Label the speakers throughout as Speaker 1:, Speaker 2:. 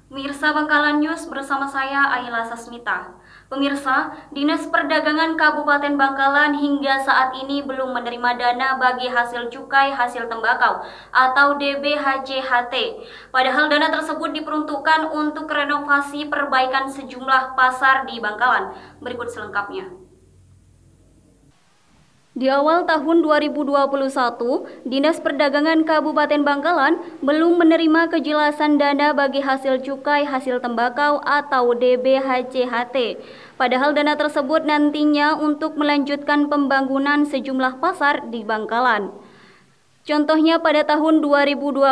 Speaker 1: Pemirsa Bangkalan News bersama saya Ayla Sasmita. Pemirsa, Dinas Perdagangan Kabupaten Bangkalan hingga saat ini belum menerima dana bagi hasil cukai hasil tembakau atau DBHCHT. Padahal dana tersebut diperuntukkan untuk renovasi perbaikan sejumlah pasar di Bangkalan. Berikut selengkapnya. Di awal tahun 2021, Dinas Perdagangan Kabupaten Bangkalan belum menerima kejelasan dana bagi hasil cukai hasil tembakau atau DBHCHT. Padahal dana tersebut nantinya untuk melanjutkan pembangunan sejumlah pasar di Bangkalan. Contohnya pada tahun 2020,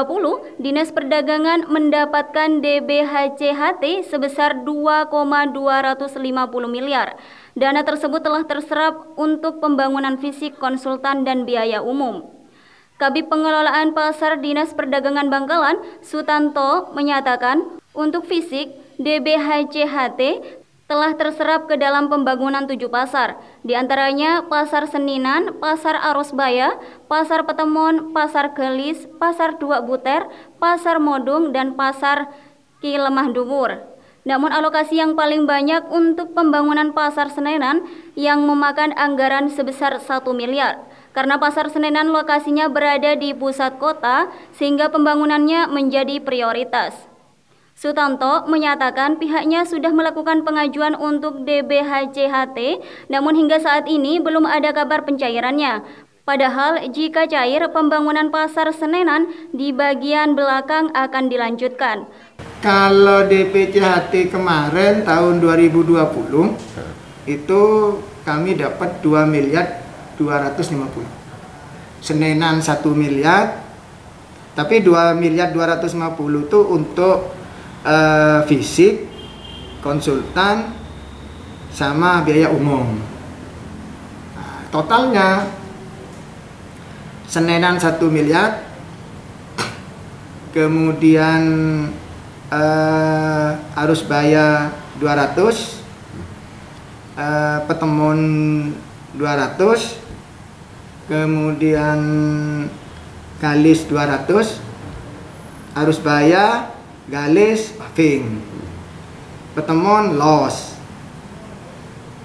Speaker 1: Dinas Perdagangan mendapatkan DBHCHT sebesar 2,250 miliar. Dana tersebut telah terserap untuk pembangunan fisik, konsultan, dan biaya umum. Kabid Pengelolaan Pasar Dinas Perdagangan Bangkalan, Sutanto, menyatakan untuk fisik, DBHCHT telah terserap ke dalam pembangunan 7 pasar, diantaranya Pasar Seninan, Pasar Arosbaya, Pasar Petemon, Pasar Gelis, Pasar Dua Buter, Pasar Modung, dan Pasar Ki Lemah Dumur. Namun alokasi yang paling banyak untuk pembangunan Pasar Seninan yang memakan anggaran sebesar 1 miliar. Karena Pasar Seninan lokasinya berada di pusat kota, sehingga pembangunannya menjadi prioritas. Sutanto menyatakan pihaknya sudah melakukan pengajuan untuk DBHCHT, namun hingga saat ini belum ada kabar pencairannya. Padahal jika cair, pembangunan Pasar Seninan di bagian belakang akan dilanjutkan.
Speaker 2: Kalau DBHCHT kemarin tahun 2020 itu kami dapat 2 miliar 250. Seninan 1 miliar, tapi 2 miliar 250 itu untuk fisik, konsultan, sama biaya umum. Nah, totalnya Seninan 1 miliar, kemudian Arosbaya 200, Petemon 200, kemudian Galis 200, Arosbaya, Galis, paving, Petemon los,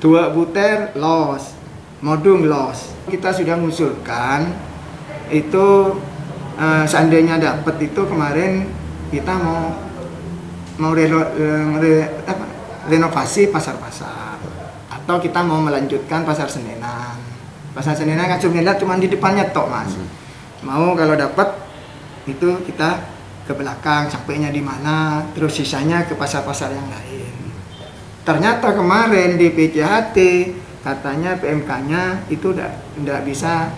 Speaker 2: Dua Buter los, Modung los. Kita sudah mengusulkan itu seandainya dapat itu kemarin kita mau renovasi pasar-pasar, atau kita mau melanjutkan Pasar Seninan. Pasar Seninan kan sebenarnya cuma di depannya tok, Mas. Mau kalau dapat itu kita ke belakang, sampainya di mana, terus sisanya ke pasar-pasar yang lain. Ternyata kemarin di DBHCHT katanya PMK-nya itu tidak bisa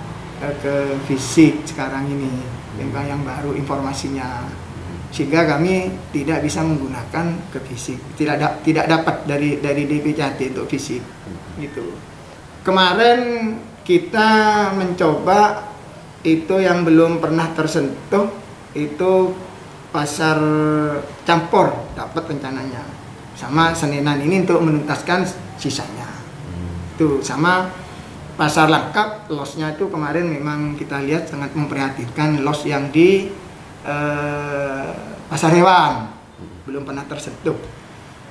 Speaker 2: ke fisik sekarang ini, PMK yang baru informasinya, sehingga kami tidak bisa menggunakan ke fisik, tidak dapat dari DBHCHT untuk fisik gitu. Kemarin kita mencoba itu yang belum pernah tersentuh itu Pasar Campur dapat rencananya, sama Seninan ini untuk menuntaskan sisanya. Itu sama Pasar Lengkap, losnya itu kemarin memang kita lihat sangat memprihatinkan, los yang di Pasar Hewan belum pernah tersentuh.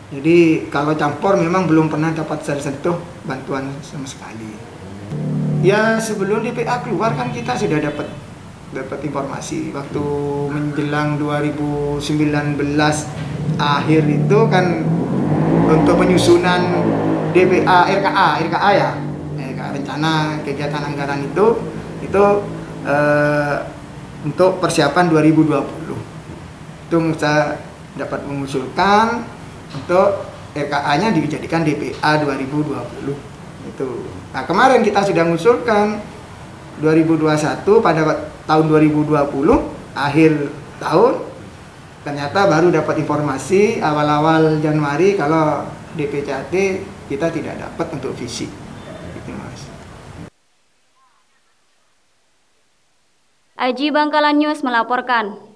Speaker 2: Jadi kalau Campur memang belum pernah dapat tersentuh bantuan sama sekali. Ya sebelum DPA keluar kan kita sudah dapat informasi waktu menjelang 2019 akhir itu kan untuk penyusunan DPA RKA ya, rencana kegiatan anggaran itu untuk persiapan 2020. Itu kita dapat mengusulkan untuk RKA-nya dijadikan DPA 2020 itu. Nah, kemarin kita sudah mengusulkan 2021 pada tahun 2020 akhir tahun, ternyata baru dapat informasi awal-awal Januari kalau DBHCHT kita tidak dapat untuk fisik gitu, Mas.
Speaker 1: Aji Bangkalan News melaporkan.